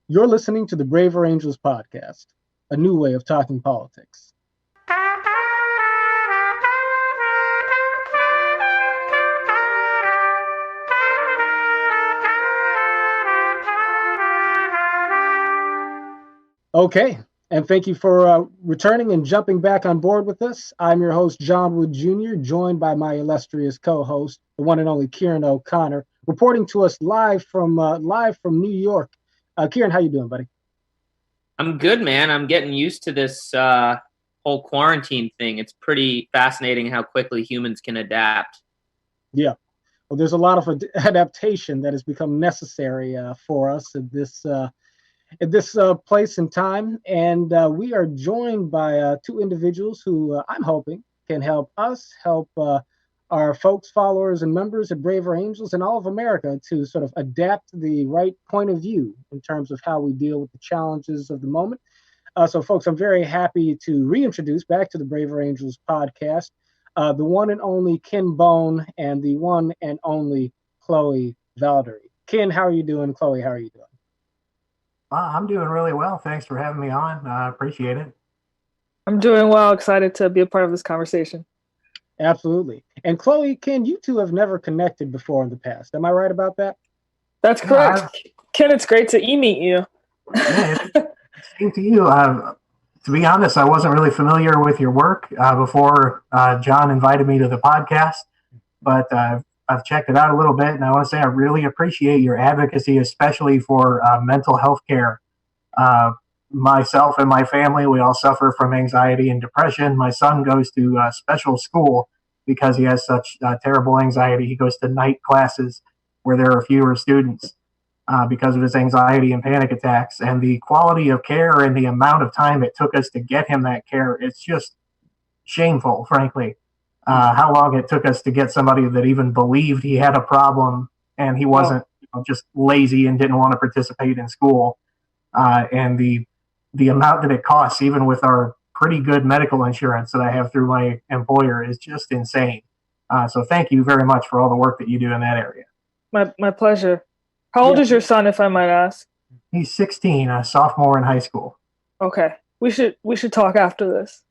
You're listening to the Braver Angels podcast, a new way of talking politics. Okay, and thank you for returning and jumping back on board with us. I'm your host, John Wood Jr., joined by my illustrious co-host, the one and only Ciaran O'Connor, reporting to us live from New York. Ciaran, how you doing, buddy? I'm good, man. I'm getting used to this whole quarantine thing. It's pretty fascinating how quickly humans can adapt. Yeah. Well, there's a lot of adaptation that has become necessary for us at this place and time, and we are joined by two individuals who I'm hoping can help us help our folks, followers, and members at Braver Angels and all of America to sort of adapt the right point of view in terms of how we deal with the challenges of the moment. So, folks, I'm very happy to reintroduce back to the Braver Angels podcast the one and only Ken Bone and the one and only Chloe Valdary. Ken, how are you doing? Chloe, how are you doing? I'm doing really well. Thanks for having me on. I appreciate it. I'm doing well. Excited to be a part of this conversation. Absolutely. And Chloe, Ken, you two have never connected before in the past. Am I right about that? That's correct. Ken, it's great to meet you. Yeah, same to you. To be honest, I wasn't really familiar with your work before John invited me to the podcast, but I've checked it out a little bit, and I want to say I really appreciate your advocacy, especially for mental health care. Myself and my family, we all suffer from anxiety and depression. My son goes to special school because he has such terrible anxiety. He goes to night classes where there are fewer students because of his anxiety and panic attacks. And the quality of care and the amount of time it took us to get him that care, it's just shameful, frankly. How long it took us to get somebody that even believed he had a problem and he wasn't just lazy and didn't want to participate in school. And the amount that it costs, even with our pretty good medical insurance that I have through my employer, is just insane. So thank you very much for all the work that you do in that area. My pleasure. How old is your son, if I might ask? He's 16, a sophomore in high school. Okay, we should talk after this.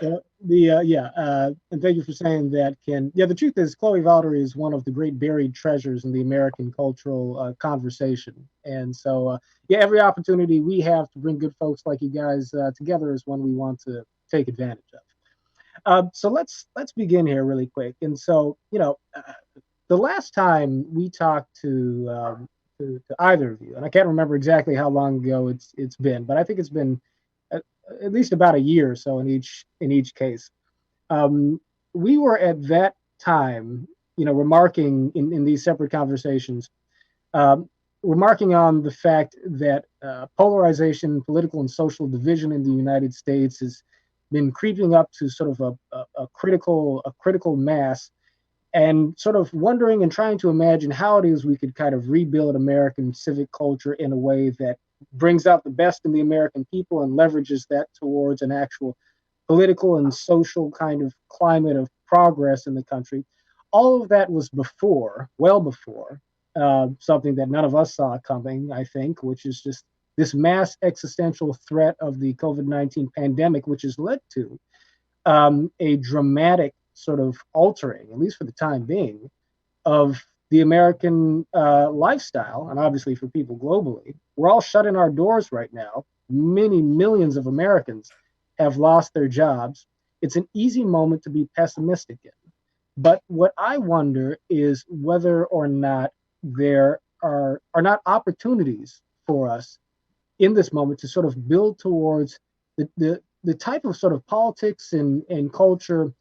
And thank you for saying that, Ken. Yeah, the truth is, Chloe Valdary is one of the great buried treasures in the American cultural conversation. And so, every opportunity we have to bring good folks like you guys together is one we want to take advantage of. So let's begin here really quick. And so, the last time we talked to either of you, and I can't remember exactly how long ago it's been, but I think it's been at least about a year or so in each case. We were at that time, remarking in these separate conversations, remarking on the fact that polarization, political and social division in the United States has been creeping up to sort of a critical mass, and sort of wondering and trying to imagine how it is we could kind of rebuild American civic culture in a way that brings out the best in the American people and leverages that towards an actual political and social kind of climate of progress in the country. All of that was well before, something that none of us saw coming, I think, which is just this mass existential threat of the COVID-19 pandemic, which has led to a dramatic sort of altering, at least for the time being, of the American lifestyle, and obviously for people globally. We're all shut in our doors right now. Many millions of Americans have lost their jobs. It's an easy moment to be pessimistic in. But what I wonder is whether or not there are not opportunities for us in this moment to sort of build towards the type of sort of politics and culture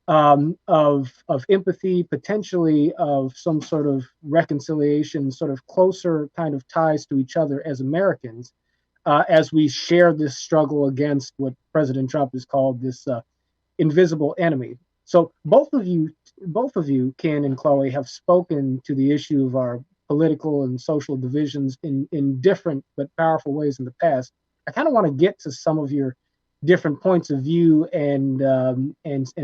of empathy, potentially of some sort of reconciliation, sort of closer kind of ties to each other as Americans, as we share this struggle against what President Trump has called this invisible enemy. So both of you, Ken and Chloe, have spoken to the issue of our political and social divisions in different but powerful ways in the past. I kind of want to get to some of your different points of view and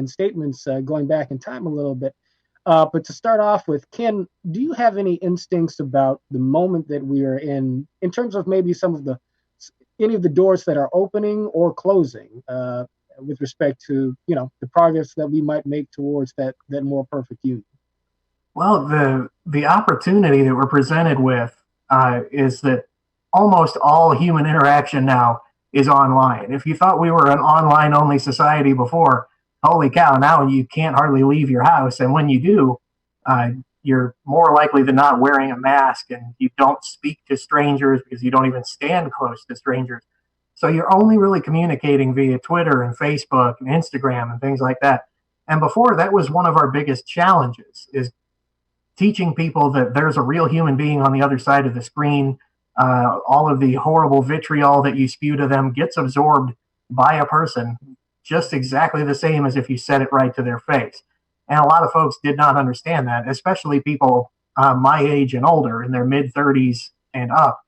statements going back in time a little bit. But to start off with, Ken, do you have any instincts about the moment that we are in terms of maybe any of the doors that are opening or closing, with respect to the progress that we might make towards that more perfect union? Well, the opportunity that we're presented with is that almost all human interaction now is online. If you thought we were an online only society before, holy cow, now you can't hardly leave your house. And when you do, uh, you're more likely than not wearing a mask, and you don't speak to strangers because you don't even stand close to strangers. So you're only really communicating via Twitter and Facebook and Instagram and things like that. And before, that was one of our biggest challenges, is teaching people that there's a real human being on the other side of the screen. All of the horrible vitriol that you spew to them gets absorbed by a person just exactly the same as if you said it right to their face. And a lot of folks did not understand that, especially people my age and older, in their mid 30s and up,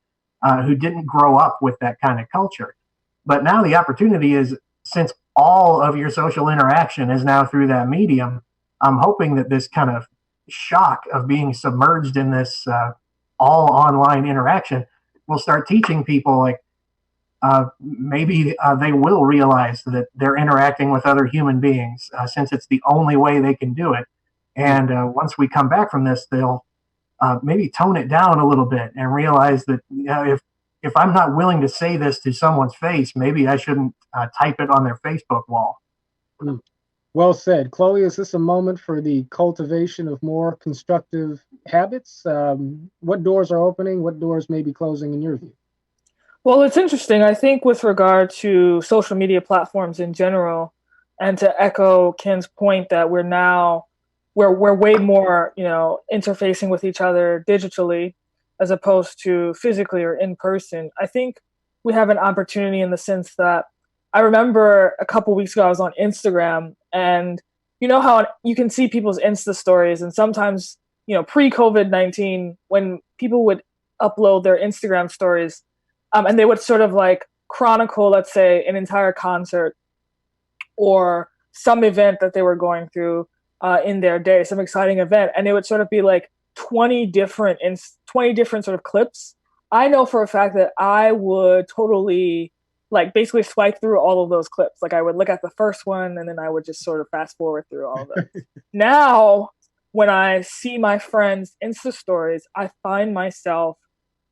who didn't grow up with that kind of culture. But now the opportunity is, since all of your social interaction is now through that medium, I'm hoping that this kind of shock of being submerged in this all online interaction will start teaching people, like, maybe they will realize that they're interacting with other human beings, since it's the only way they can do it. And once we come back from this, they'll maybe tone it down a little bit and realize that, if I'm not willing to say this to someone's face, maybe I shouldn't type it on their Facebook wall. Mm. Well said. Chloe, is this a moment for the cultivation of more constructive habits? What doors are opening? What doors may be closing in your view? Well, it's interesting. I think with regard to social media platforms in general, and to echo Ken's point that we're way more, interfacing with each other digitally as opposed to physically or in person. I think we have an opportunity in the sense that I remember a couple weeks ago I was on Instagram, and you know how you can see people's Insta stories, and sometimes, pre-COVID-19, when people would upload their Instagram stories, and they would sort of like chronicle, let's say, an entire concert or some event that they were going through in their day, some exciting event, and it would sort of be like 20 different sort of clips. I know for a fact that I would totally like basically swipe through all of those clips. Like I would look at the first one and then I would just sort of fast forward through all of them. Now, when I see my friends' Insta stories, I find myself,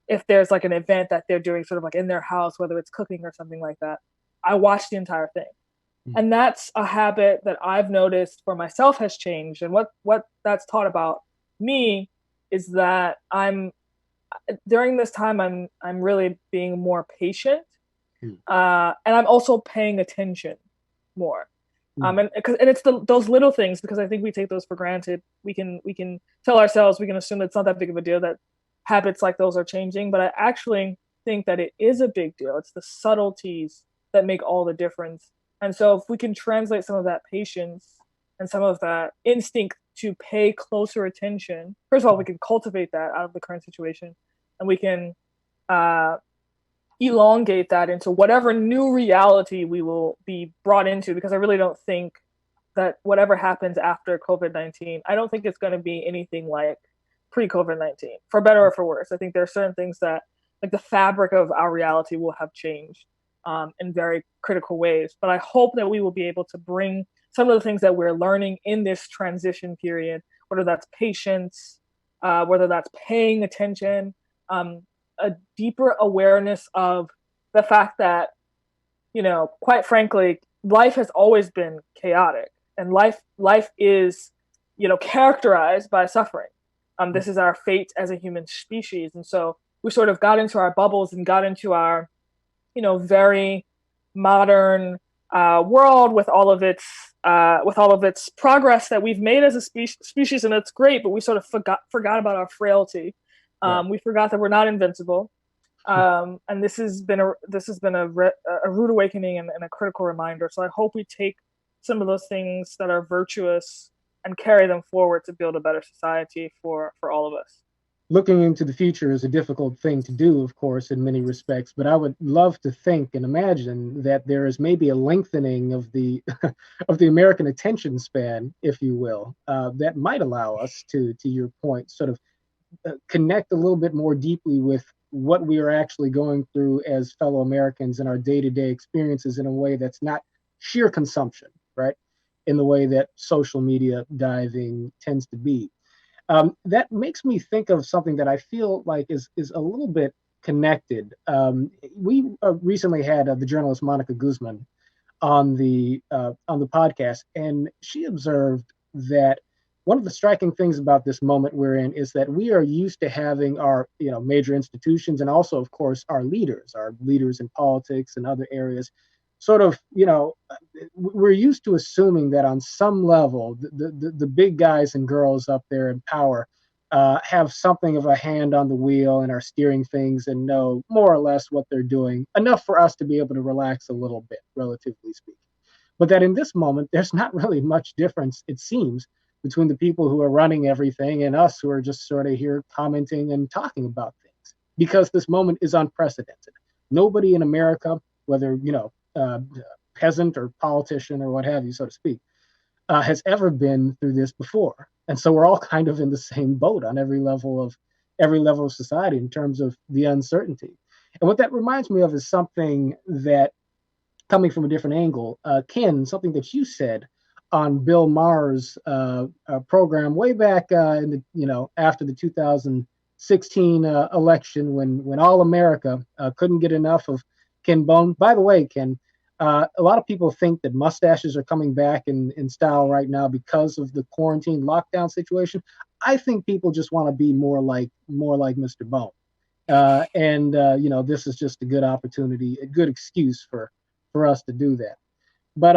if there's like an event that they're doing sort of like in their house, whether it's cooking or something like that, I watch the entire thing. And that's a habit that I've noticed for myself has changed. And what that's taught about me is that during this time, I'm really being more patient. And I'm also paying attention more. And it's those little things, because I think we take those for granted. We can tell ourselves, we can assume it's not that big of a deal that habits like those are changing, but I actually think that it is a big deal. It's the subtleties that make all the difference. And so if we can translate some of that patience and some of that instinct to pay closer attention, first of all, we can cultivate that out of the current situation, and we can elongate that into whatever new reality we will be brought into, because I really don't think that whatever happens after COVID-19, I don't think it's going to be anything like pre-COVID-19, for better or for worse. I think there are certain things that, like, the fabric of our reality will have changed in very critical ways. But I hope that we will be able to bring some of the things that we're learning in this transition period, whether that's patience, whether that's paying attention, a deeper awareness of the fact that, quite frankly, life has always been chaotic, and life is, characterized by suffering. This is our fate as a human species. And so we sort of got into our bubbles and got into our, very modern world with all of its progress that we've made as a species, and it's great. But we sort of forgot about our frailty. We forgot that we're not invincible, and this has been a rude awakening and a critical reminder. So I hope we take some of those things that are virtuous and carry them forward to build a better society for all of us. looking into the future is a difficult thing to do, of course, in many respects, but I would love to think and imagine that there is maybe a lengthening of the of the American attention span, if you will, that might allow us to your point, sort of connect a little bit more deeply with what we are actually going through as fellow Americans in our day-to-day experiences in a way that's not sheer consumption, right? In the way that social media diving tends to be. That makes me think of something that I feel like is a little bit connected. We recently had the journalist Monica Guzman on the podcast, and she observed that one of the striking things about this moment we're in is that we are used to having our major institutions and also, of course, our leaders in politics and other areas sort of, we're used to assuming that on some level, the big guys and girls up there in power have something of a hand on the wheel and are steering things and know more or less what they're doing, enough for us to be able to relax a little bit, relatively speaking. But that in this moment, there's not really much difference, it seems, between the people who are running everything and us who are just sort of here commenting and talking about things, because this moment is unprecedented. Nobody in America, whether, peasant or politician or what have you, so to speak, has ever been through this before. And so we're all kind of in the same boat on every level of society in terms of the uncertainty. And what that reminds me of is something that, coming from a different angle, Ken, something that you said on Bill Maher's program way back in the after the 2016 election, when all America couldn't get enough of Ken Bone. By the way, Ken, a lot of people think that mustaches are coming back in style right now because of the quarantine lockdown situation. I think people just want to be more like Mr. Bone, and this is just a good opportunity, a good excuse for us to do that. But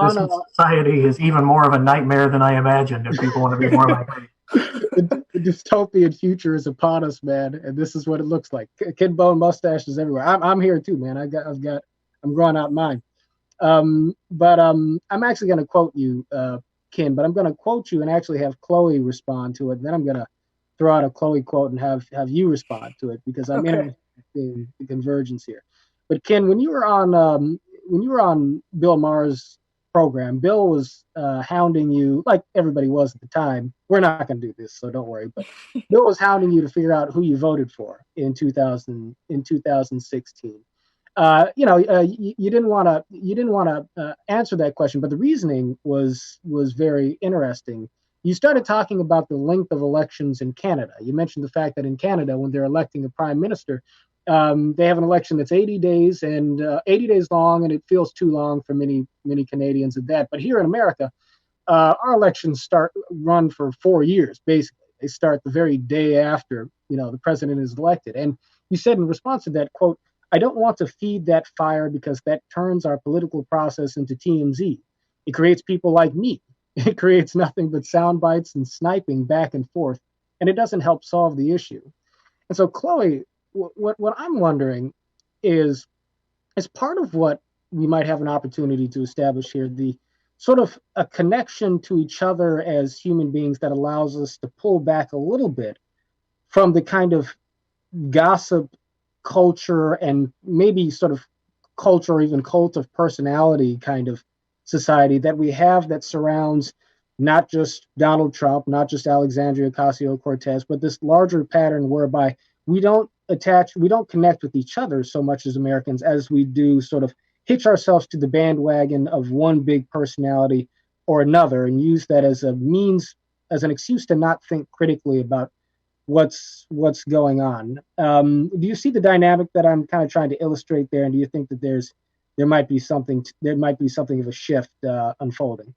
this society is even more of a nightmare than I imagined. If people want to be more like me. The dystopian future is upon us, man, and this is what it looks like. Kid Bone mustaches everywhere. I'm here too, man. I'm growing out mine. But I'm actually going to quote you, Ken. But I'm going to quote you and actually have Chloe respond to it. And then I'm going to throw out a Chloe quote and have you respond to it, because I'm interested in the convergence here. But Ken, when you were on Bill Maher's program, Bill was hounding you, like everybody was at the time. We're not going to do this, so don't worry. But Bill was hounding you to figure out who you voted for in 2016. You didn't want to answer that question, but the reasoning was very interesting. You started talking about the length of elections in Canada. You mentioned the fact that in Canada, when they're electing a prime minister, they have an election that's 80 days and 80 days long, and it feels too long for many Canadians at that. But here in America, our elections run for 4 years, basically. They start the very day after the president is elected. And you said in response to that, quote, "I don't want to feed that fire because that turns our political process into TMZ. It creates people like me. It creates nothing but sound bites and sniping back and forth, and it doesn't help solve the issue." And so, Chloe, what I'm wondering is part of what we might have an opportunity to establish here, the sort of a connection to each other as human beings that allows us to pull back a little bit from the kind of gossip culture and maybe sort of culture or even cult of personality kind of society that we have that surrounds not just Donald Trump, not just Alexandria Ocasio-Cortez, but this larger pattern whereby we don't connect with each other so much as Americans as we do sort of hitch ourselves to the bandwagon of one big personality or another and use that as as an excuse to not think critically about what's going on. Do you see the dynamic that I'm kind of trying to illustrate there? And do you think that there might be something of a shift unfolding?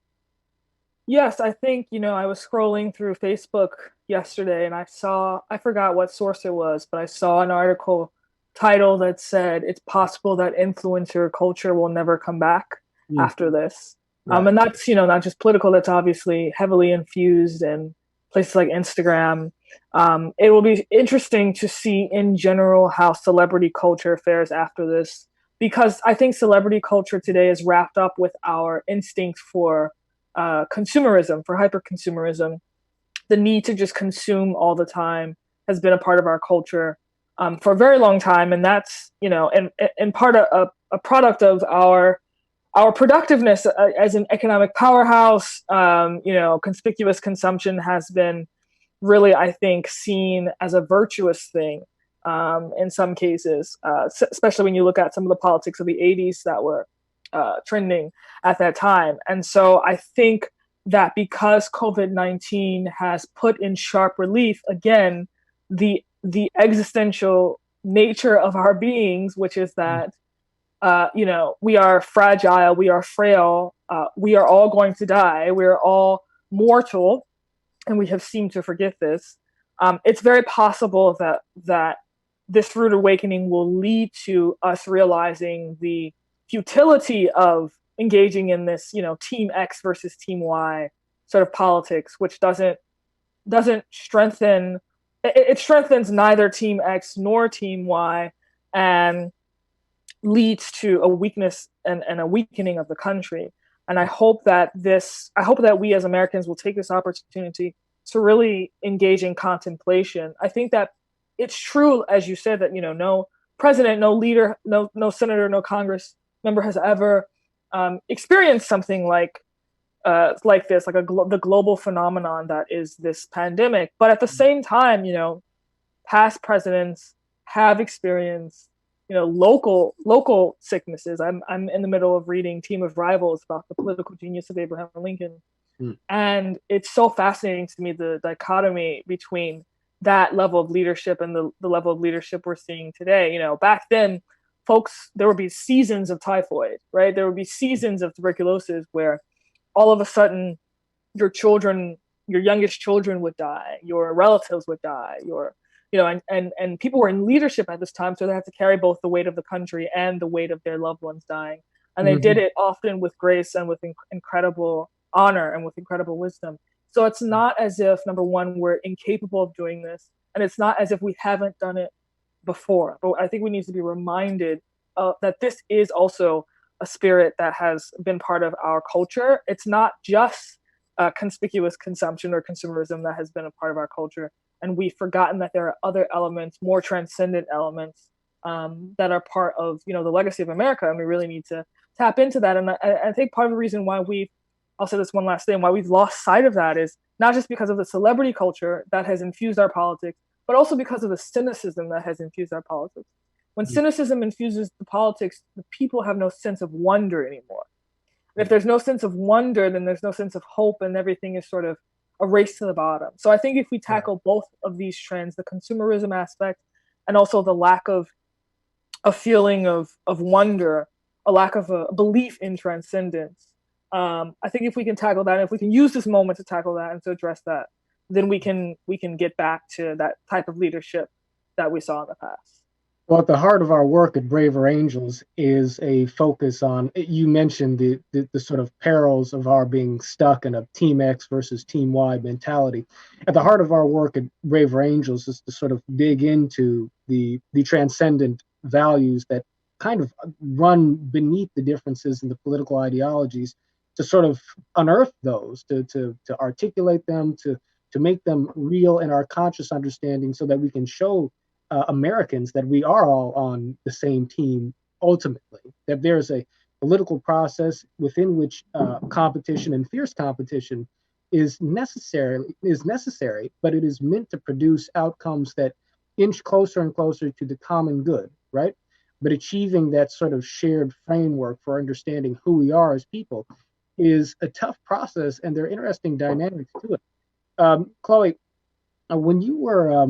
Yes, I think, I was scrolling through Facebook yesterday and I forgot what source it was, but I saw an article title that said it's possible that influencer culture will never come back after this. Right. And that's, not just political, that's obviously heavily infused in places like Instagram. It will be interesting to see in general how celebrity culture fares after this, because I think celebrity culture today is wrapped up with our instinct for consumerism, for hyper-consumerism, the need to just consume all the time, has been a part of our culture for a very long time, and that's and part of a product of our productiveness as an economic powerhouse. Conspicuous consumption has been really, I think, seen as a virtuous thing in some cases, especially when you look at some of the politics of the 80s that were trending at that time. And so I think that because COVID-19 has put in sharp relief, again, the existential nature of our beings, which is that we are fragile, we are frail, we are all going to die, we are all mortal, and we have seemed to forget this. It's very possible that this rude awakening will lead to us realizing the futility of engaging in this, Team X versus Team Y sort of politics, which doesn't strengthen. It strengthens neither Team X nor Team Y, and leads to a weakness and a weakening of the country. And I hope that we as Americans will take this opportunity to really engage in contemplation. I think that it's true, as you said, that no president, no leader, no senator, no Congress member has ever experienced something like this, like the global phenomenon that is this pandemic. But at the same time, past presidents have experienced local sicknesses. I'm in the middle of reading Team of Rivals about the political genius of Abraham Lincoln. And it's so fascinating to me, the dichotomy between that level of leadership and the level of leadership we're seeing today. Back then, folks, there would be seasons of typhoid, right? There would be seasons of tuberculosis where all of a sudden your youngest children would die, your relatives would die, and people were in leadership at this time, so they had to carry both the weight of the country and the weight of their loved ones dying. And they did it often with grace and with incredible honor and with incredible wisdom. So it's not as if, number one, we're incapable of doing this, and it's not as if we haven't done it before. But I think we need to be reminded that this is also a spirit that has been part of our culture. It's not just conspicuous consumption or consumerism that has been a part of our culture. And we've forgotten that there are other elements, more transcendent elements that are part of, the legacy of America. And we really need to tap into that. And I think part of the reason why I'll say this one last thing, why we've lost sight of that is not just because of the celebrity culture that has infused our politics, but also because of the cynicism that has infused our politics. When cynicism infuses the politics, the people have no sense of wonder anymore. And if there's no sense of wonder, then there's no sense of hope, and everything is sort of a race to the bottom. So I think if we tackle both of these trends, the consumerism aspect and also the lack of a feeling of wonder, a lack of a belief in transcendence, I think if we can tackle that, if we can use this moment to tackle that and to address that, then we can get back to that type of leadership that we saw in the past. Well, at the heart of our work at Braver Angels is a focus on, you mentioned the sort of perils of our being stuck in a Team X versus Team Y mentality. At the heart of our work at Braver Angels is to sort of dig into the transcendent values that kind of run beneath the differences in the political ideologies, to sort of unearth those, to articulate them, to make them real in our conscious understanding, so that we can show Americans that we are all on the same team ultimately, that there's a political process within which competition and fierce competition is necessary, but it is meant to produce outcomes that inch closer and closer to the common good, right? But achieving that sort of shared framework for understanding who we are as people is a tough process, and there are interesting dynamics to it. Chloe, when you were,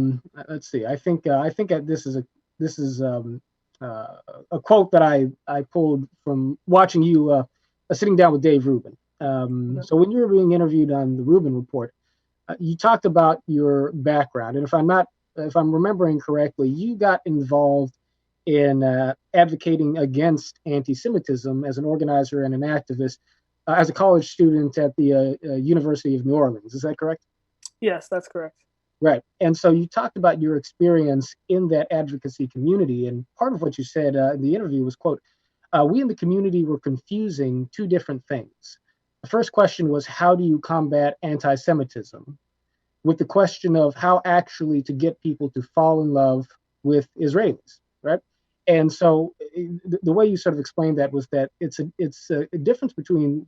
let's see, I think this is a quote that I pulled from watching you sitting down with Dave Rubin. So when you were being interviewed on the Rubin Report, you talked about your background, and if I'm remembering correctly, you got involved in advocating against anti-Semitism as an organizer and an activist as a college student at the University of New Orleans. Is that correct? Yes, that's correct. Right. And so you talked about your experience in that advocacy community. And part of what you said in the interview was, quote, we in the community were confusing two different things. The first question was, how do you combat anti-Semitism? with the question of how actually to get people to fall in love with Israelis, right? And so the way you sort of explained that was that it's a difference between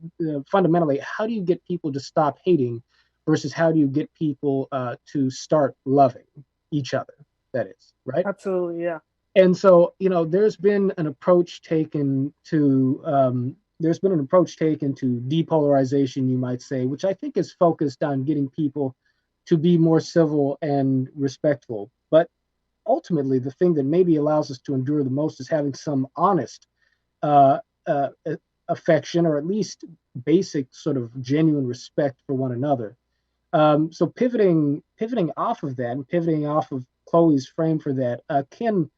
fundamentally how do you get people to stop hating versus how do you get people to start loving each other. That is right. Absolutely, yeah. And so there's been an approach taken to depolarization, you might say, which I think is focused on getting people to be more civil and respectful. But ultimately, the thing that maybe allows us to endure the most is having some honest uh, uh, affection, or at least basic sort of genuine respect for one another. So pivoting off of that and pivoting off of Chloe's frame for that, Ken,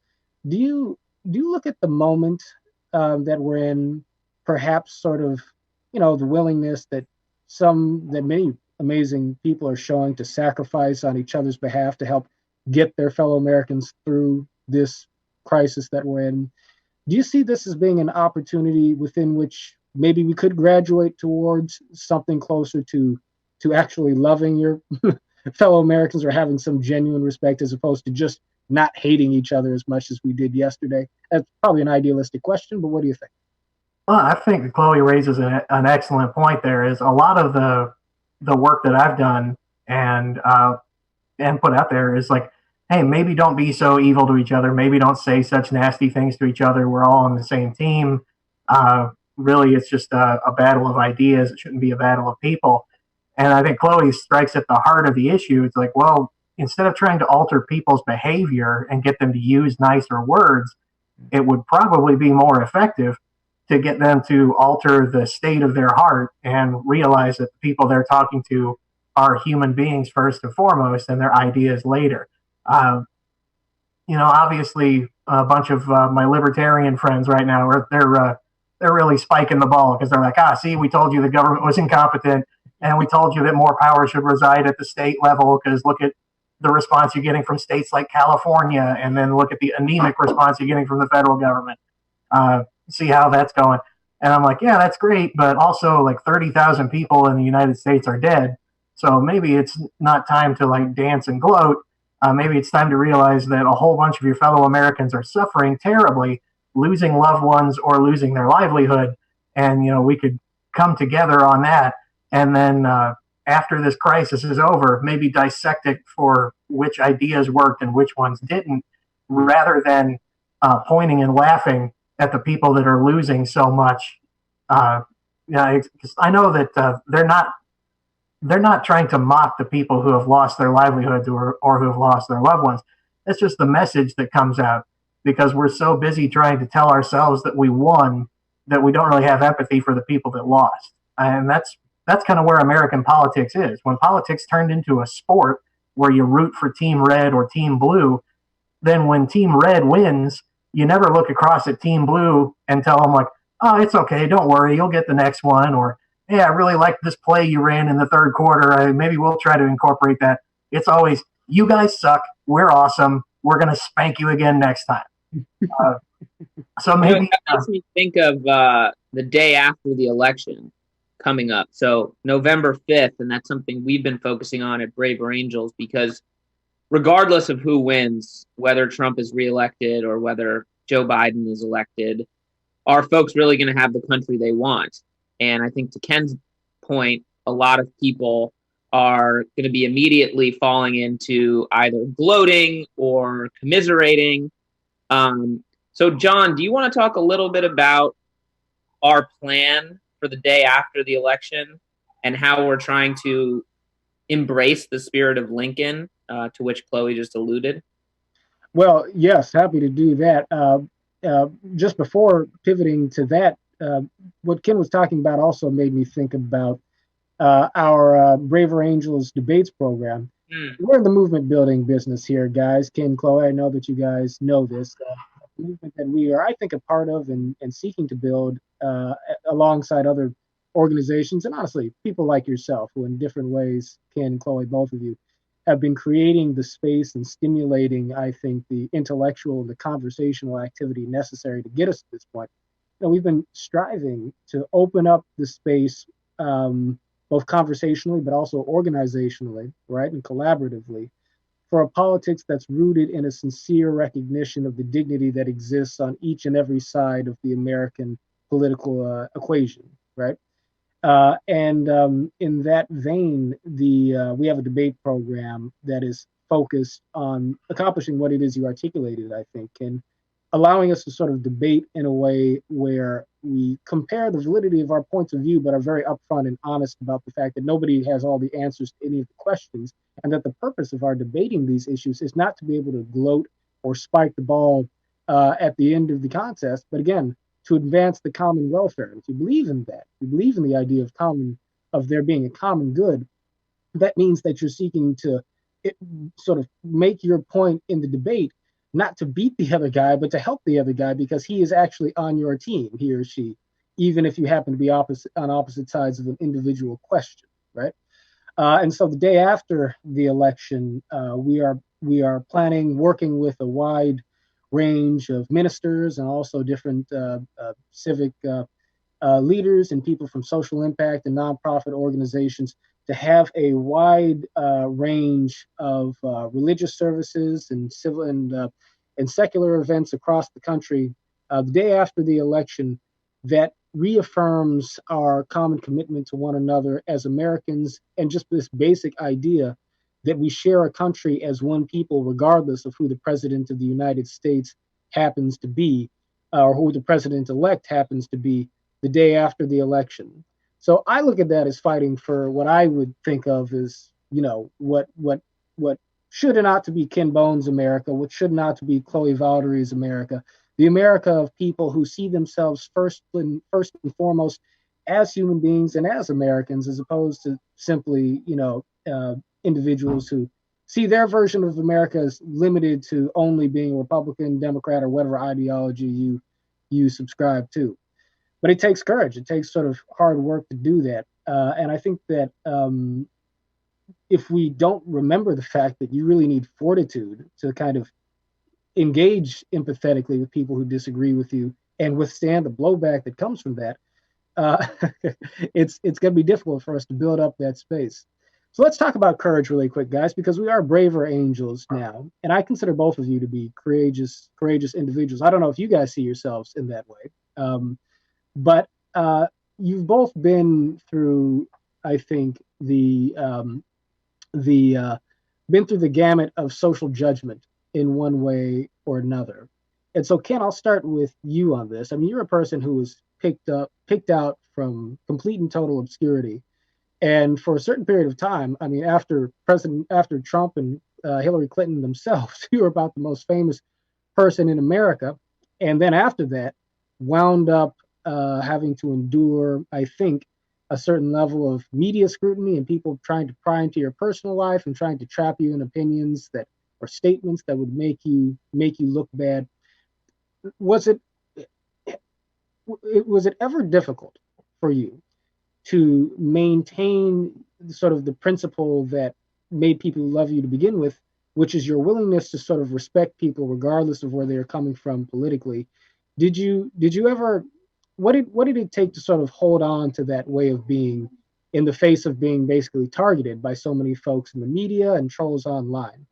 do you look at the moment that we're in, perhaps sort of, the willingness that many amazing people are showing to sacrifice on each other's behalf to help get their fellow Americans through this crisis that we're in? Do you see this as being an opportunity within which maybe we could graduate towards something closer to actually loving your fellow Americans, or having some genuine respect, as opposed to just not hating each other as much as we did yesterday? That's probably an idealistic question, but what do you think? Well, I think Chloe raises an excellent point. There is a lot of the work that I've done and put out there is like, hey, maybe don't be so evil to each other. Maybe don't say such nasty things to each other. We're all on the same team. Really, it's just a battle of ideas. It shouldn't be a battle of people. And I think Chloe strikes at the heart of the issue. It's like, well, instead of trying to alter people's behavior and get them to use nicer words, it would probably be more effective to get them to alter the state of their heart and realize that the people they're talking to are human beings first and foremost, and their ideas later. Obviously, a bunch of my libertarian friends right now they're really spiking the ball because they're like, see, we told you the government was incompetent, and we told you that more power should reside at the state level, because look at the response you're getting from states like California, and then look at the anemic response you're getting from the federal government. See how that's going. And I'm like, yeah, that's great, but also like 30,000 people in the United States are dead. So maybe it's not time to like dance and gloat. Maybe it's time to realize that a whole bunch of your fellow Americans are suffering terribly, losing loved ones or losing their livelihood. And, we could come together on that. And then after this crisis is over, maybe dissect it for which ideas worked and which ones didn't, rather than pointing and laughing at the people that are losing so much. I know that they're not trying to mock the people who have lost their livelihoods or who have lost their loved ones. It's just the message that comes out, because we're so busy trying to tell ourselves that we won that we don't really have empathy for the people that lost. And that's kind of where American politics is. When politics turned into a sport where you root for Team Red or Team Blue, then when Team Red wins, you never look across at Team Blue and tell them like, oh, it's okay, don't worry, you'll get the next one. Or, yeah, I really liked this play you ran in the third quarter. Maybe we'll try to incorporate that. It's always, you guys suck, we're awesome, we're going to spank you again next time. So maybe that makes me think of the day after the election coming up. So November 5th, and that's something we've been focusing on at Braver Angels, because regardless of who wins, whether Trump is reelected or whether Joe Biden is elected, are folks really going to have the country they want? And I think to Ken's point, a lot of people are going to be immediately falling into either gloating or commiserating. So John, do you want to talk a little bit about our plan for the day after the election and how we're trying to embrace the spirit of Lincoln, to which Chloe just alluded? Well, yes, happy to do that. Just before pivoting to that, what Ken was talking about also made me think about our Braver Angels debates program. We're in the movement building business here, guys. Ken, Chloe, I know that you guys know this. The movement that we are, I think, a part of and seeking to build alongside other organizations, and honestly, people like yourself, who in different ways, Ken, Chloe, both of you, have been creating the space and stimulating, I think, the intellectual and the conversational activity necessary to get us to this point. We've been striving to open up the space both conversationally, but also organizationally, right, and collaboratively, for a politics that's rooted in a sincere recognition of the dignity that exists on each and every side of the American political equation, right? And in that vein, we have a debate program that is focused on accomplishing what it is you articulated, I think, and allowing us to sort of debate in a way where we compare the validity of our points of view, but are very upfront and honest about the fact that nobody has all the answers to any of the questions, and that the purpose of our debating these issues is not to be able to gloat or spike the ball at the end of the contest, but again, to advance the common welfare. And if you believe in that, you believe in the idea of there being a common good, that means that you're seeking to sort of make your point in the debate, not to beat the other guy, but to help the other guy because he is actually on your team, he or she, even if you happen to be on opposite sides of an individual question, right? And so the day after the election, we are planning, working with a wide range of ministers and also different civic leaders and people from social impact and nonprofit organizations to have a wide range of religious services and civil and secular events across the country the day after the election that reaffirms our common commitment to one another as Americans, and just this basic idea that we share a country as one people, regardless of who the president of the United States happens to be, or who the president-elect happens to be the day after the election. So I look at that as fighting for what I would think of as, what should not to be Ken Bone's America, what should not to be Chloe Valdary's America, the America of people who see themselves first and foremost as human beings and as Americans, as opposed to simply, individuals who see their version of America as limited to only being Republican, Democrat, or whatever ideology you subscribe to. But it takes courage. It takes sort of hard work to do that. And I think that if we don't remember the fact that you really need fortitude to kind of engage empathetically with people who disagree with you and withstand the blowback that comes from that, it's going to be difficult for us to build up that space. So let's talk about courage really quick, guys, because we are braver angels now. And I consider both of you to be courageous individuals. I don't know if you guys see yourselves in that way. But you've both been through, I think, been through the gamut of social judgment in one way or another. And so, Ken, I'll start with you on this. I mean, you're a person who was picked out from complete and total obscurity. And for a certain period of time, I mean, after Trump and Hillary Clinton themselves, you were about the most famous person in America. And then after that, wound up having to endure, I think, a certain level of media scrutiny and people trying to pry into your personal life and trying to trap you in opinions that or statements that would make you look bad. Was it ever difficult for you to maintain sort of the principle that made people love you to begin with, which is your willingness to sort of respect people regardless of where they're coming from politically? Did you ever, what did it take to sort of hold on to that way of being in the face of being basically targeted by so many folks in the media and trolls online?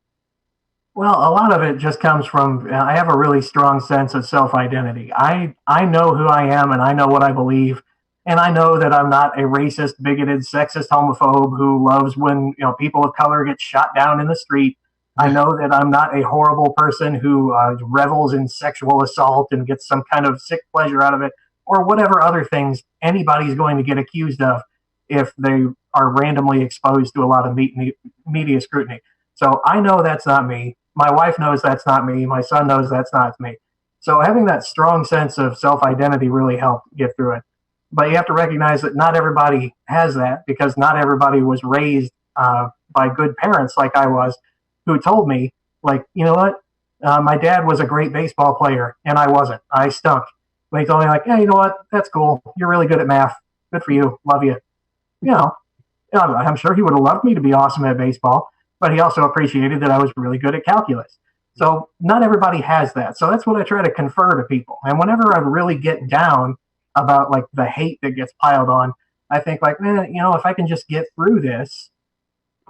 Well, a lot of it just comes from, I have a really strong sense of self-identity. I know who I am and I know what I believe. And I know that I'm not a racist, bigoted, sexist, homophobe who loves when people of color get shot down in the street. I know that I'm not a horrible person who revels in sexual assault and gets some kind of sick pleasure out of it, or whatever other things anybody's going to get accused of if they are randomly exposed to a lot of media scrutiny. So I know that's not me. My wife knows that's not me. My son knows that's not me. So having that strong sense of self-identity really helped get through it. But you have to recognize that not everybody has that, because not everybody was raised by good parents like I was, who told me, like, you know what? My dad was a great baseball player and I wasn't. I stunk. But he told me, like, hey, you know what? That's cool. You're really good at math. Good for you. Love you. I'm sure he would have loved me to be awesome at baseball, but he also appreciated that I was really good at calculus. So not everybody has that. So that's what I try to confer to people. And whenever I really get down about like the hate that gets piled on, I think like, if I can just get through this,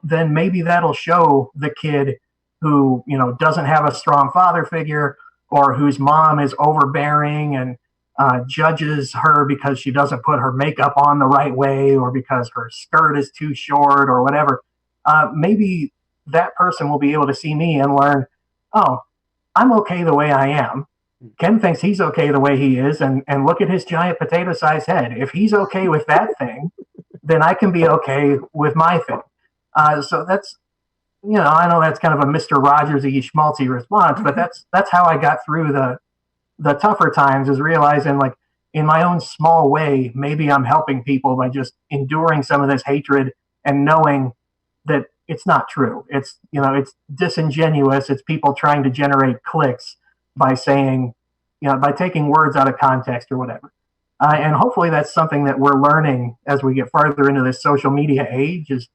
then maybe that'll show the kid who, doesn't have a strong father figure, or whose mom is overbearing and judges her because she doesn't put her makeup on the right way, or because her skirt is too short, or whatever. Maybe that person will be able to see me and learn, oh, I'm okay the way I am. Ken thinks he's okay the way he is, and look at his giant potato-sized head. If he's okay with that thing, then I can be okay with my thing. So that's, I know that's kind of a Mr. Rogers-y schmaltzy response, but that's how I got through the tougher times, is realizing, like, in my own small way, maybe I'm helping people by just enduring some of this hatred and knowing that it's not true. It's, it's disingenuous. It's people trying to generate clicks by saying, by taking words out of context or whatever. And hopefully that's something that we're learning as we get farther into this social media age, is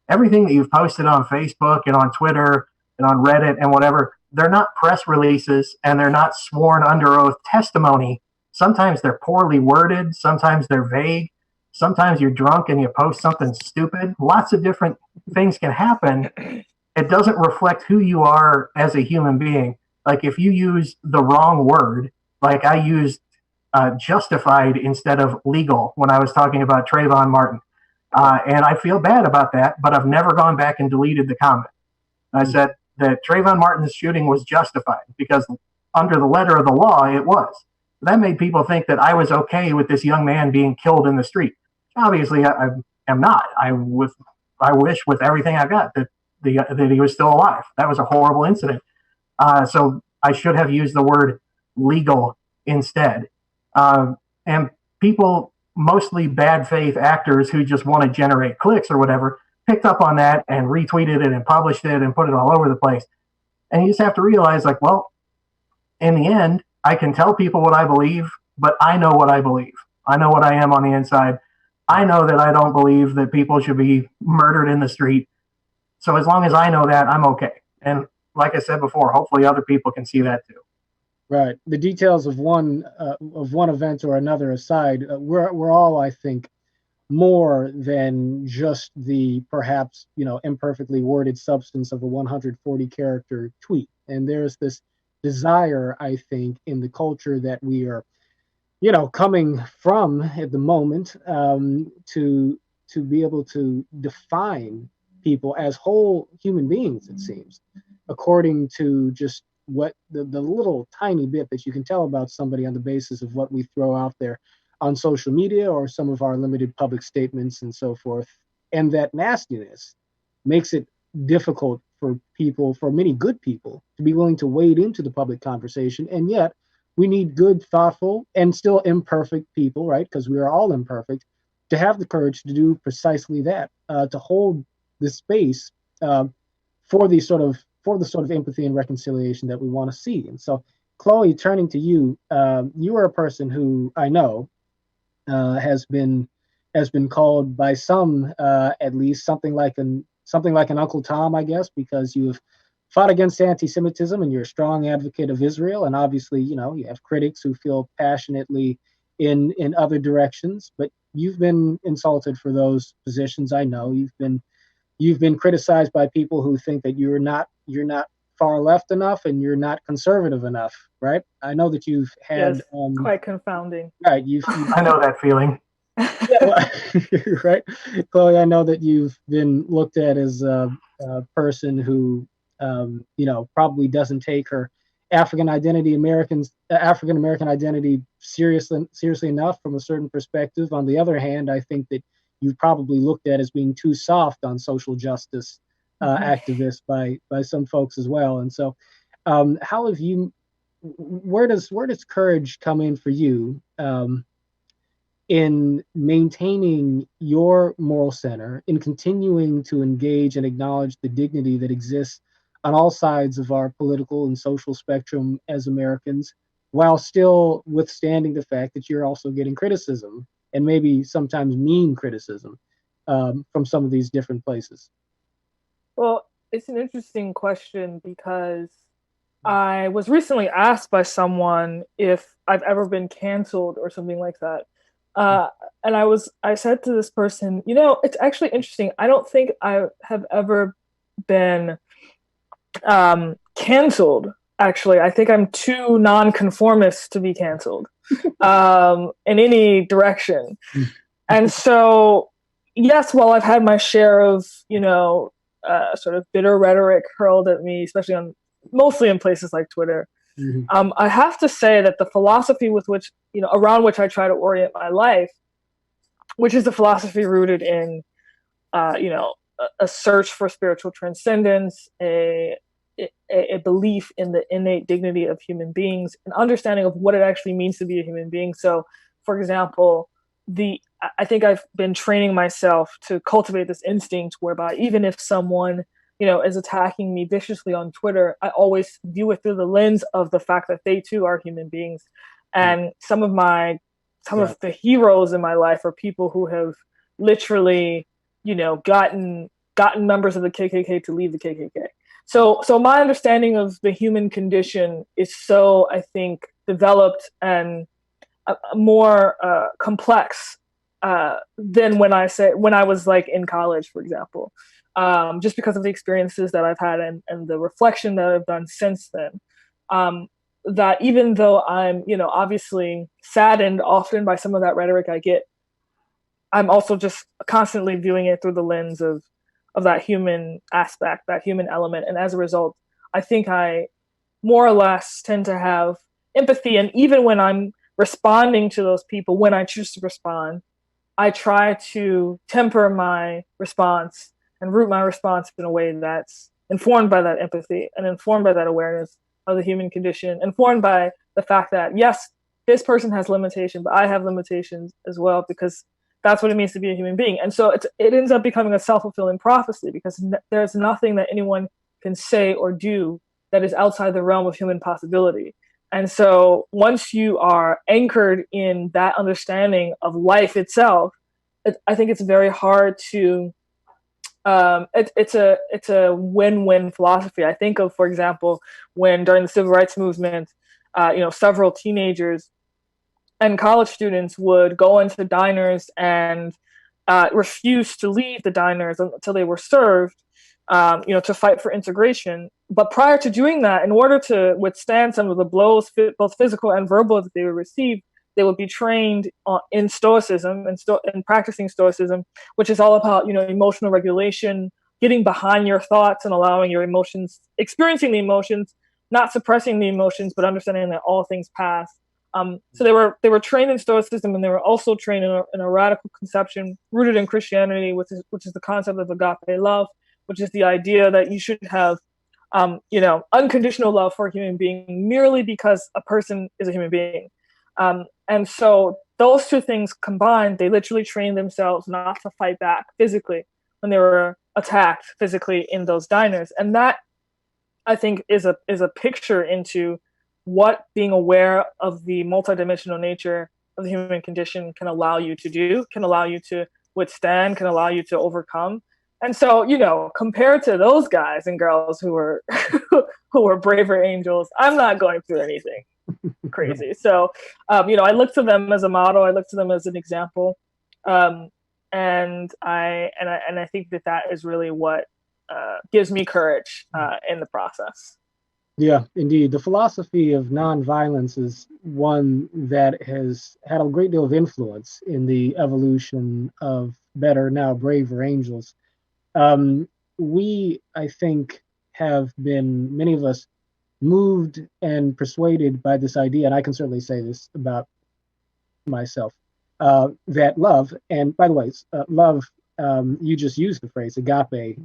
everything that you've posted on Facebook and on Twitter and on Reddit and whatever, they're not press releases, and they're not sworn under oath testimony. Sometimes they're poorly worded. Sometimes they're vague. Sometimes you're drunk and you post something stupid. Lots of different things can happen. It doesn't reflect who you are as a human being. Like, if you use the wrong word, like I used justified instead of legal when I was talking about Trayvon Martin. And I feel bad about that, but I've never gone back and deleted the comment. I said that Trayvon Martin's shooting was justified because under the letter of the law, it was. That made people think that I was okay with this young man being killed in the street. Obviously, I am not. I wish with everything I got that he was still alive. That was a horrible incident. So I should have used the word legal instead. And people, mostly bad faith actors who just want to generate clicks or whatever, picked up on that and retweeted it and published it and put it all over the place. And you just have to realize, like, well, in the end, I can tell people what I believe, but I know what I believe. I know what I am on the inside. I know that I don't believe that people should be murdered in the street. So as long as I know that, I'm okay. And like I said before, hopefully other people can see that too. Right. The details of one event or another aside, we're all, I think, more than just the perhaps imperfectly worded substance of a 140 character tweet. And there's this desire, I think, in the culture that we are, coming from at the moment, to be able to define people as whole human beings, it seems, according to just what the little tiny bit that you can tell about somebody on the basis of what we throw out there on social media or some of our limited public statements and so forth. And that nastiness makes it difficult for people, for many good people, to be willing to wade into the public conversation. And yet we need good, thoughtful, and still imperfect people, right? Because we are all imperfect, to have the courage to do precisely that, to hold the space for the sort of empathy and reconciliation that we want to see. And so, Chloe, turning to you, you are a person who I know has been called by some, at least, something like an Uncle Tom, I guess, because you have fought against anti-Semitism and you're a strong advocate of Israel. And obviously, you have critics who feel passionately in other directions. But you've been insulted for those positions. I know you've been criticized by people who think that you're not far left enough and you're not conservative enough, right? I know that you've had quite confounding. Right, I know that feeling. Yeah, well, right, Chloe. I know that you've been looked at as a person who, probably doesn't take her African American identity seriously enough from a certain perspective. On the other hand, I think that you've probably looked at as being too soft on social justice activists by some folks as well. And so, how have you? Where does courage come in for you in maintaining your moral center, in continuing to engage and acknowledge the dignity that exists on all sides of our political and social spectrum as Americans, while still withstanding the fact that you're also getting criticism, and maybe sometimes mean criticism, from some of these different places? Well, it's an interesting question because I was recently asked by someone if I've ever been canceled or something like that. And I said to this person, it's actually interesting. I don't think I have ever been canceled. Actually, I think I'm too nonconformist to be canceled in any direction. And so, yes, while I've had my share of, sort of bitter rhetoric hurled at me, especially mostly in places like Twitter, I have to say that the philosophy with which, around which I try to orient my life, which is a philosophy rooted in, a search for spiritual transcendence, a belief in the innate dignity of human beings, an understanding of what it actually means to be a human being. So, for example, I think I've been training myself to cultivate this instinct whereby even if someone, is attacking me viciously on Twitter, I always view it through the lens of the fact that they too are human beings. And some of the heroes in my life are people who have literally, gotten members of the KKK to leave the KKK. So my understanding of the human condition is so, I think, developed and more complex than when I was like in college, for example, just because of the experiences that I've had and the reflection that I've done since then. That even though I'm, obviously saddened often by some of that rhetoric I get, I'm also just constantly viewing it through the lens of that human aspect, that human element. And as a result, I think I more or less tend to have empathy. And even when I'm responding to those people, when I choose to respond, I try to temper my response and root my response in a way that's informed by that empathy and informed by that awareness of the human condition, informed by the fact that, yes, this person has limitations, but I have limitations as well, because that's what it means to be a human being. And so it ends up becoming a self-fulfilling prophecy, because there's nothing that anyone can say or do that is outside the realm of human possibility. And so once you are anchored in that understanding of life itself, I think it's very hard to, it's a win-win philosophy. I think of, for example, when during the civil rights movement, several teenagers and college students would go into diners and refuse to leave the diners until they were served, to fight for integration. But prior to doing that, in order to withstand some of the blows, both physical and verbal, that they would receive, they would be trained in stoicism and practicing stoicism, which is all about, emotional regulation, getting behind your thoughts and allowing your emotions, experiencing the emotions, not suppressing the emotions, but understanding that all things pass. So they were trained in stoicism, and they were also trained in a radical conception rooted in Christianity, which is the concept of agape love, which is the idea that you should have, unconditional love for a human being merely because a person is a human being. And so those two things combined, they literally trained themselves not to fight back physically when they were attacked physically in those diners. And that, I think, is a picture into what being aware of the multidimensional nature of the human condition can allow you to do, can allow you to withstand, can allow you to overcome. And so, compared to those guys and girls who were who were braver angels, I'm not going through anything crazy. So, I look to them as a model. I look to them as an example, and I think that is really what gives me courage in the process. Yeah, indeed. The philosophy of nonviolence is one that has had a great deal of influence in the evolution of better, now braver angels. We, I think, have been, many of us, moved and persuaded by this idea, and I can certainly say this about myself, that love, and by the way, love, you just used the phrase agape,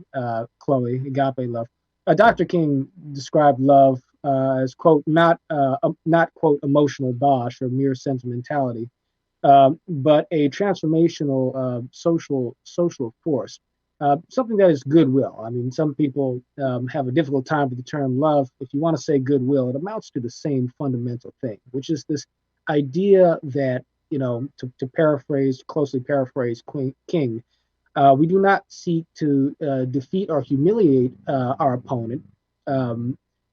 Chloe, agape love. Dr. King described love as, quote, not quote, emotional bosh or mere sentimentality, but a transformational social force, something that is goodwill. I mean, some people have a difficult time with the term love. If you want to say goodwill, it amounts to the same fundamental thing, which is this idea that, to closely paraphrase King, we do not seek to defeat or humiliate our opponent,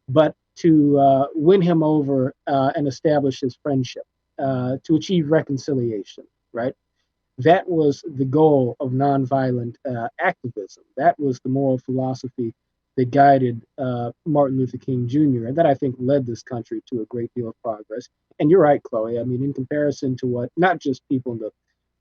but to win him over and establish his friendship, to achieve reconciliation. right? That was the goal of nonviolent activism. That was the moral philosophy that guided Martin Luther King Jr., and that I think led this country to a great deal of progress. And you're right, Chloe. I mean, in comparison to what not just people in the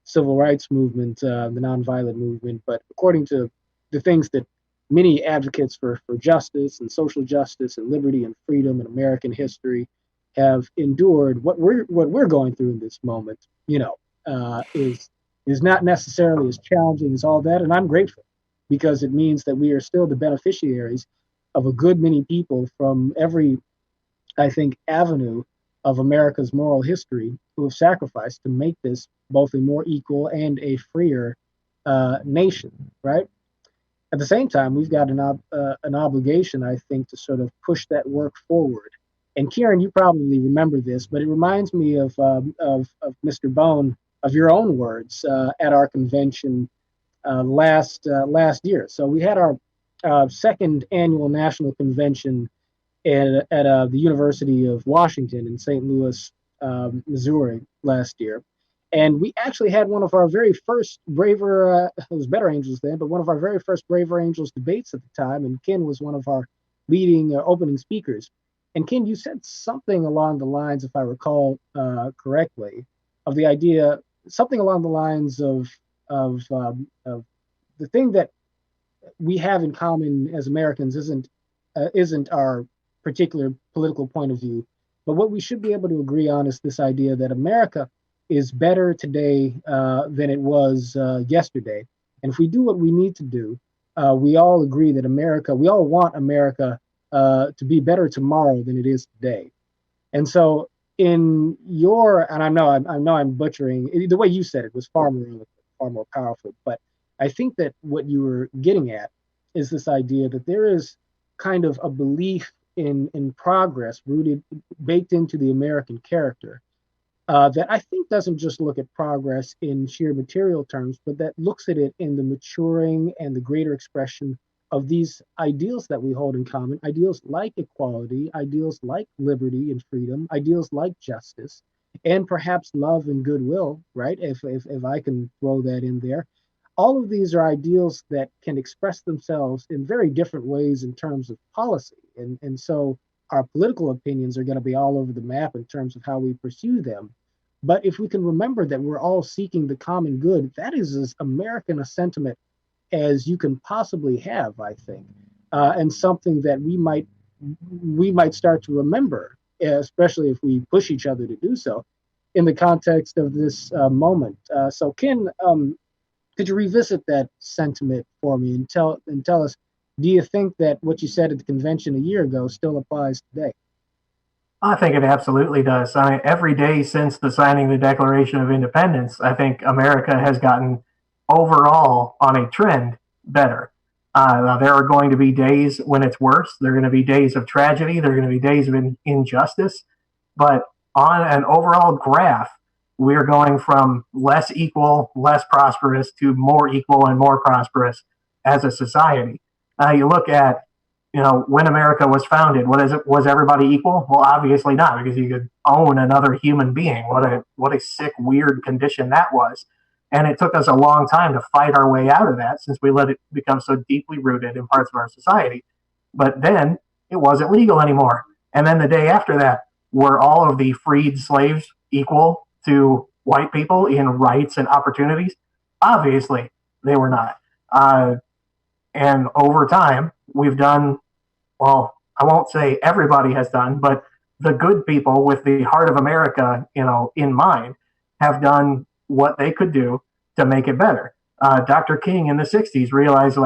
civil rights movement, the nonviolent movement, but according to the things that many advocates for justice and social justice and liberty and freedom and American history have endured, what we're going through in this moment, is not necessarily as challenging as all that. And I'm grateful because it means that we are still the beneficiaries of a good many people from every, I think, avenue of America's moral history who have sacrificed to make this both a more equal and a freer nation, right? At the same time, we've got an obligation, I think, to sort of push that work forward. And Ciaran, you probably remember this, but it reminds me of Mr. Bone, of your own words at our convention last year. So we had our second annual national convention at the University of Washington in St. Louis, Missouri last year. And we actually had one of our very first Braver, it was Better Angels then, but one of our very first Braver Angels debates at the time. And Ken was one of our leading opening speakers. And Ken, you said something along the lines, if I recall correctly, of the idea, something along the lines of the thing that we have in common as Americans isn't our particular political point of view, but what we should be able to agree on is this idea that America is better today than it was yesterday. And if we do what we need to do, we all agree that we all want America to be better tomorrow than it is today. And so and I know I'm butchering, the way you said it was far more powerful, but I think that what you were getting at is this idea that there is kind of a belief in progress baked into the American character that I think doesn't just look at progress in sheer material terms, but that looks at it in the maturing and the greater expression of these ideals that we hold in common, ideals like equality, ideals like liberty and freedom, ideals like justice, and perhaps love and goodwill, right? If I can throw that in there. All of these are ideals that can express themselves in very different ways in terms of policy. And so our political opinions are going to be all over the map in terms of how we pursue them. But if we can remember that we're all seeking the common good, that is as American a sentiment as you can possibly have, I think, and something that we might start to remember, especially if we push each other to do so, in the context of this moment. So, Ken, could you revisit that sentiment for me and tell us, do you think that what you said at the convention a year ago still applies today? I think it absolutely does. I mean, every day since the signing of the Declaration of Independence, I think America has gotten overall on a trend better. There are going to be days when it's worse. There are going to be days of tragedy. There are going to be days of injustice. But on an overall graph, we're going from less equal, less prosperous to more equal and more prosperous as a society. You look at, when America was founded, was everybody equal? Well, obviously not, because you could own another human being. What a sick, weird condition that was. And it took us a long time to fight our way out of that, since we let it become so deeply rooted in parts of our society. But then it wasn't legal anymore. And then the day after that, were all of the freed slaves equal to white people in rights and opportunities? Obviously, they were not. And over time, we've done, well, I won't say everybody has done, but the good people with the heart of America, in mind, have done what they could do to make it better. Dr. King in the 60s realized,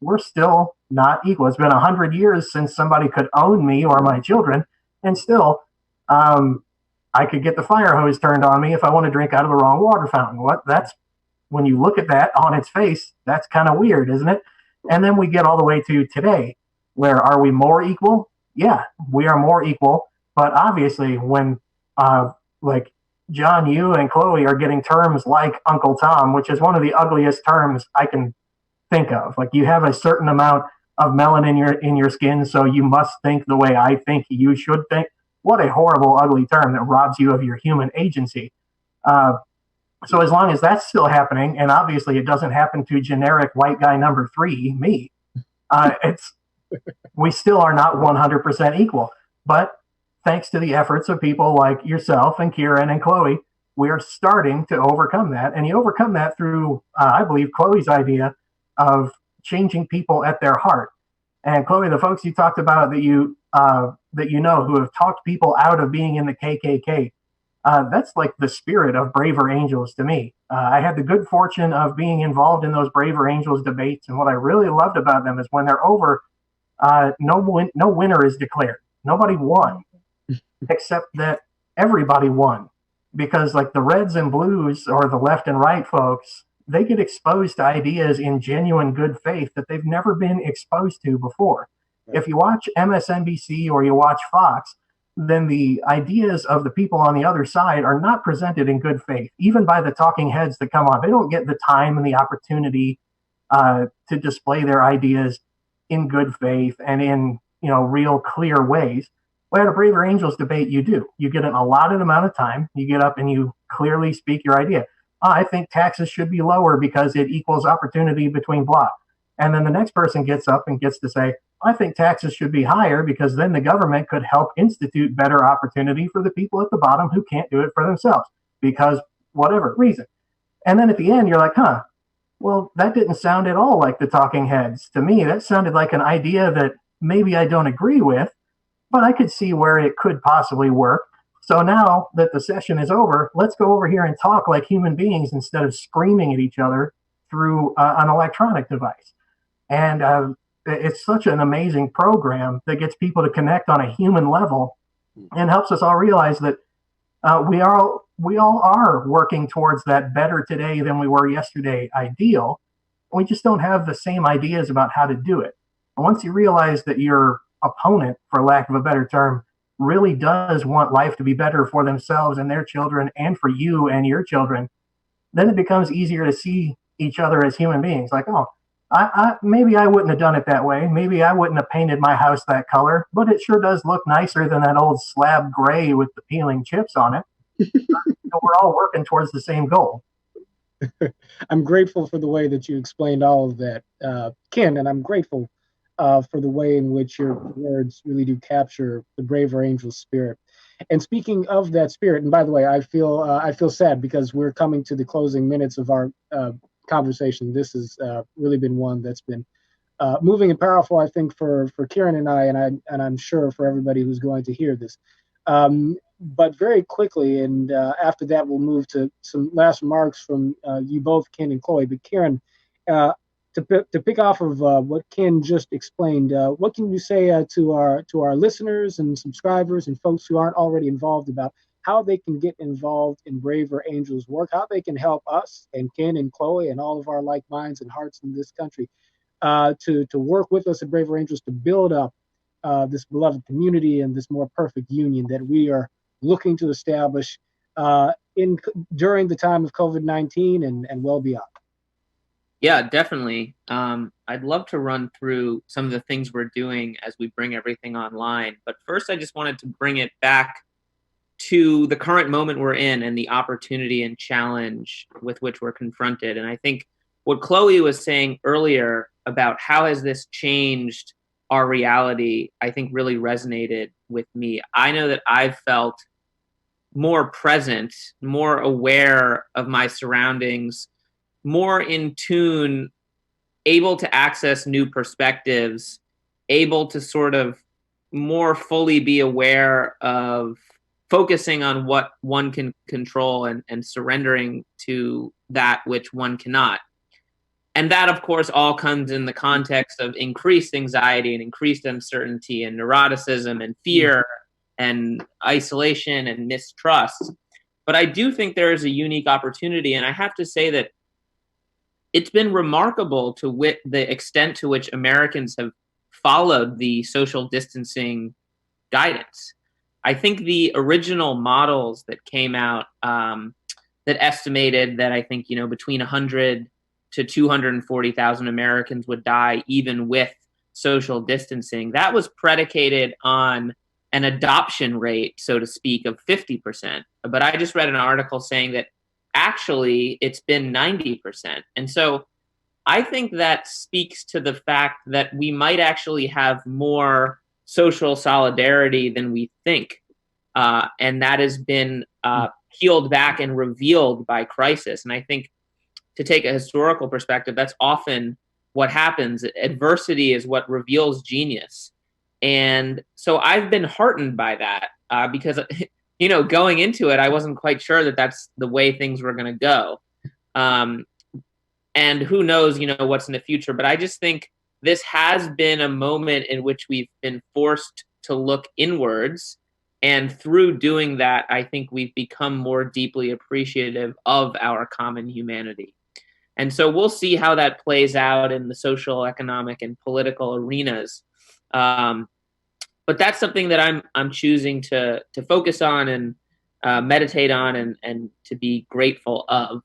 we're still not equal. It's been 100 years since somebody could own me or my children, and still, I could get the fire hose turned on me if I want to drink out of the wrong water fountain. When you look at that on its face, that's kind of weird, isn't it? And then we get all the way to today, where are we more equal? Yeah, we are more equal. But obviously, when John, you and Chloe are getting terms like Uncle Tom, which is one of the ugliest terms I can think of. Like, you have a certain amount of melanin in your skin, so you must think the way I think you should think. What a horrible, ugly term that robs you of your human agency. But So as long as that's still happening, and obviously it doesn't happen to generic white guy number 3, me, it's we still are not 100% equal. But thanks to the efforts of people like yourself and Ciaran and Chloe, we are starting to overcome that. And you overcome that through, I believe, Chloe's idea of changing people at their heart. And Chloe, the folks you talked about that you know who have talked people out of being in the KKK, that's like the spirit of Braver Angels to me. I had the good fortune of being involved in those Braver Angels debates, and what I really loved about them is when they're over, no winner is declared. Nobody won, except that everybody won, because like the Reds and Blues or the left and right folks, they get exposed to ideas in genuine good faith that they've never been exposed to before. Right. If you watch MSNBC or you watch Fox, then the ideas of the people on the other side are not presented in good faith, even by the talking heads that come on. They don't get the time and the opportunity to display their ideas in good faith and in real clear ways. Well, at a Braver Angels debate, you do. You get an allotted amount of time. You get up and you clearly speak your idea. I think taxes should be lower because it equals opportunity between blah. And then the next person gets up and gets to say, I think taxes should be higher because then the government could help institute better opportunity for the people at the bottom who can't do it for themselves because whatever reason. And then at the end, you're like, well, that didn't sound at all like the talking heads. To me, that sounded like an idea that maybe I don't agree with, but I could see where it could possibly work. So now that the session is over, let's go over here and talk like human beings instead of screaming at each other through an electronic device. And it's such an amazing program that gets people to connect on a human level and helps us all realize that we all are working towards that better today than we were yesterday ideal. We just don't have the same ideas about how to do it. And once you realize that your opponent, for lack of a better term, really does want life to be better for themselves and their children and for you and your children, then it becomes easier to see each other as human beings. Like, maybe I wouldn't have done it that way. Maybe I wouldn't have painted my house that color, but it sure does look nicer than that old slab gray with the peeling chips on it. We're all working towards the same goal. I'm grateful for the way that you explained all of that, Ken, and I'm grateful for the way in which your words really do capture the Braver Angel spirit. And speaking of that spirit, and by the way, I feel sad because we're coming to the closing minutes of our conversation. This has really been one that's been moving and powerful, I think, for Ciaran and I, and I'm sure for everybody who's going to hear this. But very quickly, and after that, we'll move to some last remarks from you both, Ken and Chloe. But Ciaran, to pick off of what Ken just explained, what can you say to our listeners and subscribers and folks who aren't already involved about how they can get involved in Braver Angels work, how they can help us and Ken and Chloe and all of our like minds and hearts in this country to work with us at Braver Angels to build up this beloved community and this more perfect union that we are looking to establish during the time of COVID-19 and well beyond. Yeah, definitely. I'd love to run through some of the things we're doing as we bring everything online. But first, I just wanted to bring it back to the current moment we're in and the opportunity and challenge with which we're confronted. And I think what Chloe was saying earlier about how has this changed our reality, I think really resonated with me. I know that I've felt more present, more aware of my surroundings, more in tune, able to access new perspectives, able to sort of more fully be aware of focusing on what one can control and surrendering to that which one cannot. And that, of course, all comes in the context of increased anxiety and increased uncertainty and neuroticism and fear and isolation and mistrust. But I do think there is a unique opportunity. And I have to say that it's been remarkable to the extent to which Americans have followed the social distancing guidance. I think the original models that came out that estimated that I think, between 100 to 240,000 Americans would die even with social distancing, that was predicated on an adoption rate, so to speak, of 50%. But I just read an article saying that actually it's been 90%. And so I think that speaks to the fact that we might actually have more social solidarity than we think. And that has been peeled back and revealed by crisis. And I think, to take a historical perspective, that's often what happens. Adversity is what reveals genius. And so I've been heartened by that because, going into it, I wasn't quite sure that that's the way things were going to go. And who knows, what's in the future. But I just think this has been a moment in which we've been forced to look inwards. And through doing that, I think we've become more deeply appreciative of our common humanity. And so we'll see how that plays out in the social, economic, and political arenas. But that's something that I'm choosing to focus on and meditate on and to be grateful of.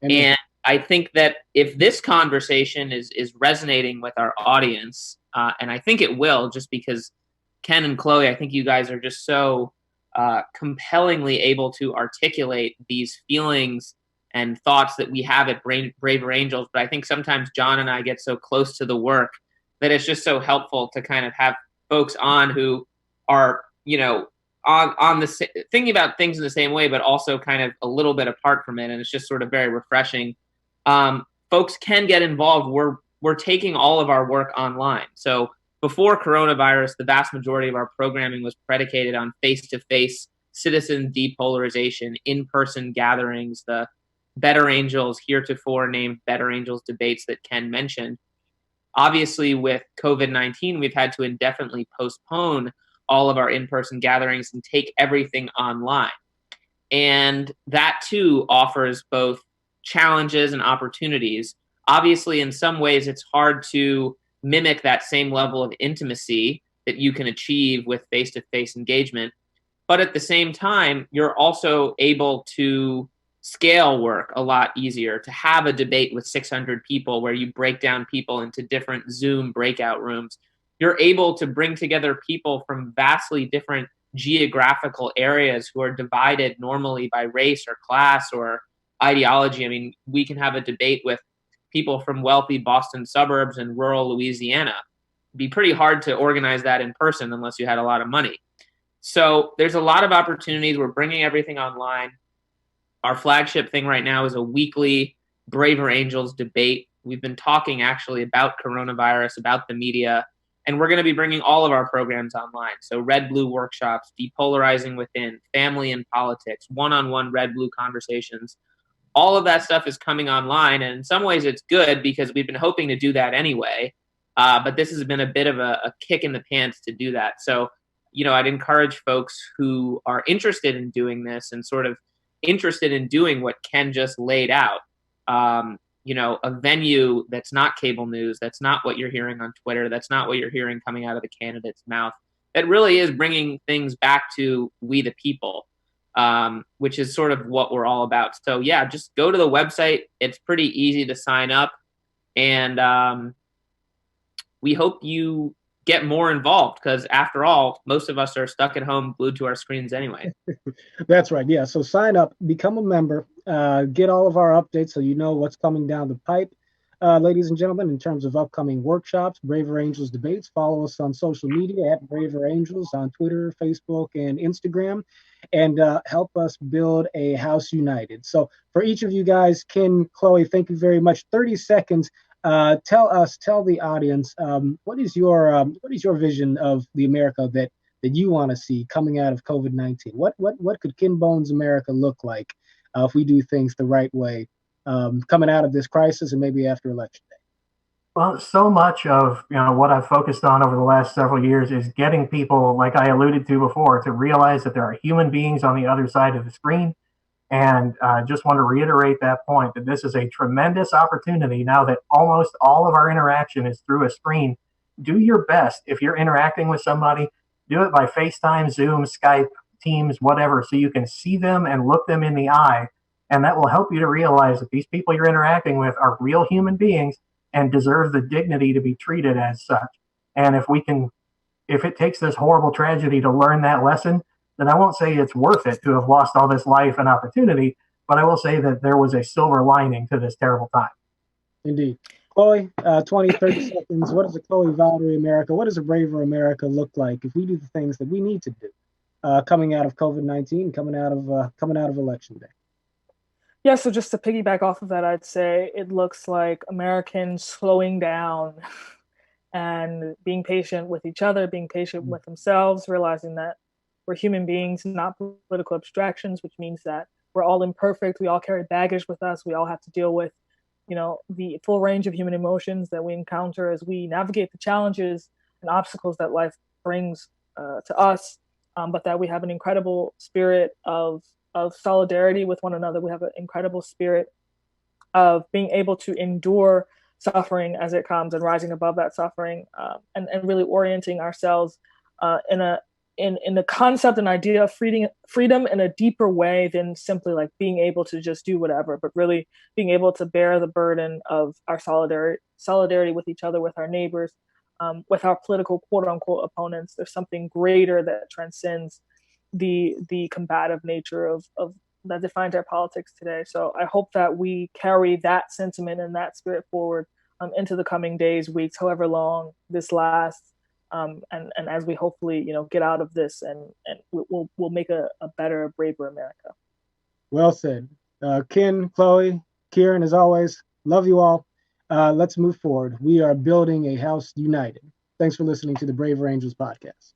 And I think that if this conversation is resonating with our audience, and I think it will, just because Ken and Chloe, I think you guys are just so compellingly able to articulate these feelings and thoughts that we have at Braver Angels. But I think sometimes John and I get so close to the work that it's just so helpful to kind of have folks on who are, on the thinking about things in the same way, but also kind of a little bit apart from it. And it's just sort of very refreshing. Folks can get involved. We're taking all of our work online. So before coronavirus, the vast majority of our programming was predicated on face-to-face citizen depolarization, in-person gatherings, the Better Angels, heretofore named Better Angels debates that Ken mentioned. Obviously, with COVID-19, we've had to indefinitely postpone all of our in-person gatherings and take everything online. And that, too, offers both challenges and opportunities. Obviously, in some ways, it's hard to mimic that same level of intimacy that you can achieve with face-to-face engagement. But at the same time, you're also able to scale work a lot easier, to have a debate with 600 people where you break down people into different Zoom breakout rooms. You're able to bring together people from vastly different geographical areas who are divided normally by race or class or ideology. I mean, we can have a debate with people from wealthy Boston suburbs and rural Louisiana. It'd be pretty hard to organize that in person unless you had a lot of money. So there's a lot of opportunities. We're bringing everything online. Our flagship thing right now is a weekly Braver Angels debate. We've been talking actually about coronavirus, about the media, and we're going to be bringing all of our programs online. So red-blue workshops, depolarizing within, family and politics, one-on-one red-blue conversations. All of that stuff is coming online, and in some ways it's good because we've been hoping to do that anyway. But this has been a bit of a kick in the pants to do that. So, I'd encourage folks who are interested in doing this and sort of interested in doing what Ken just laid out, a venue that's not cable news, that's not what you're hearing on Twitter, that's not what you're hearing coming out of the candidate's mouth, that really is bringing things back to we the people, which is sort of what we're all about. So yeah, just go to the website. It's pretty easy to sign up, and we hope you get more involved because, after all, most of us are stuck at home glued to our screens anyway. That's right. Yeah. So sign up, become a member, get all of our updates so you know what's coming down the pipe. Ladies and gentlemen, in terms of upcoming workshops, Braver Angels debates, follow us on social media at Braver Angels on Twitter, Facebook, and Instagram, and help us build a house united. So for each of you guys, Ken, Chloe, thank you very much. 30 seconds. Tell the audience, what is your vision of the America that you want to see coming out of COVID-19? What could Ken Bone's America look like if we do things the right way coming out of this crisis and maybe after Election Day? Well, so much of what I've focused on over the last several years is getting people, like I alluded to before, to realize that there are human beings on the other side of the screen. And I just want to reiterate that point, that this is a tremendous opportunity now that almost all of our interaction is through a screen. Do your best. If you're interacting with somebody, do it by FaceTime, Zoom, Skype, Teams, whatever, so you can see them and look them in the eye. And that will help you to realize that these people you're interacting with are real human beings and deserve the dignity to be treated as such. And if it takes this horrible tragedy to learn that lesson, then I won't say it's worth it to have lost all this life and opportunity, but I will say that there was a silver lining to this terrible time. Indeed. Chloe, 20, 30 seconds. What does a Chloe Valdary America, what does a braver America look like if we do the things that we need to do coming out of COVID-19, coming out of Election Day? Yeah, so just to piggyback off of that, I'd say it looks like Americans slowing down and being patient with each other, being patient with themselves, realizing that we're human beings, not political abstractions, which means that we're all imperfect. We all carry baggage with us. We all have to deal with, the full range of human emotions that we encounter as we navigate the challenges and obstacles that life brings to us. But that we have an incredible spirit of solidarity with one another. We have an incredible spirit of being able to endure suffering as it comes and rising above that suffering, and really orienting ourselves in the concept and idea of freedom in a deeper way than simply like being able to just do whatever, but really being able to bear the burden of our solidarity with each other, with our neighbors, with our political quote unquote opponents. There's something greater that transcends the combative nature of that defines our politics today. So I hope that we carry that sentiment and that spirit forward into the coming days, weeks, however long this lasts. And as we hopefully, get out of this and we'll make a better, braver America. Well said. Ken, Chloe, Ciaran, as always, love you all. Let's move forward. We are building a house united. Thanks for listening to the Braver Angels podcast.